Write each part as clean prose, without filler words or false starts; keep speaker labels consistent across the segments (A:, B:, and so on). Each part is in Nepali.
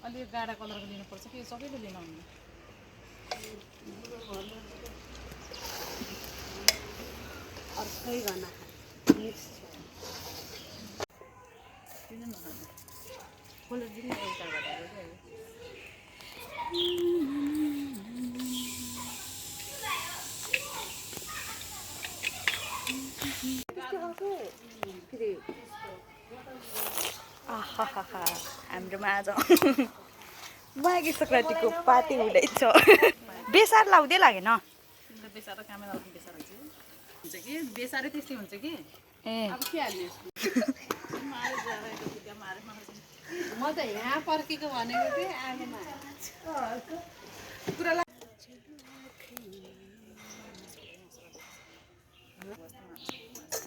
A: अलिक गाढा कलरको लिनुपर्छ कि यो सबैले लिन हुन्न
B: अर्कै गर्न मिक्स
A: खोलेर दिनु एउटा गरेर आहाहा हाम्रोमा आज माघे सङ्क्रान्तिको पार्टी हुँदैछ बेसार लाउँदै लागेन बेसार कामै लाउँदै बेसार हुन्छ कि बेसारै त्यस्तै हुन्छ कि ए अब के हाल्ने
B: म त यहाँ पर्खेको भनेको थिएँ आगोमा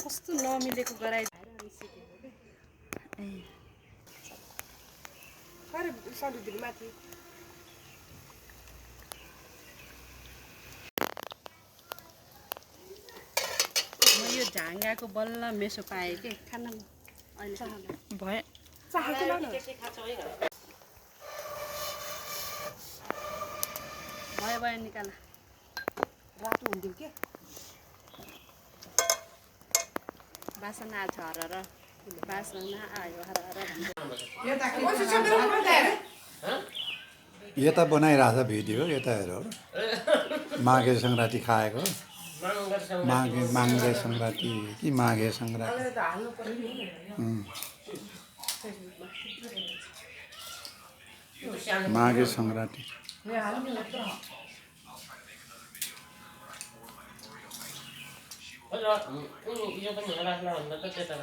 A: कस्तो नमिलेको गराइ
B: माथि म यो झाँगाको बल्ल मेसो पाएँ कि खान अहिले
A: भयो
B: भयो भयो निकाल रातो हुन्थ्यो के बासना झरेर बासना आयो हर
C: यता बनाइरहेछ भिडियो यता हेर माघे सङ्क्रान्ति खाएको माघे सङ्क्रान्ति कि माघे सङ्क्रान्ति माघे सङ्क्रान्ति
D: यो पनि राख्ला भन्दा त त्यता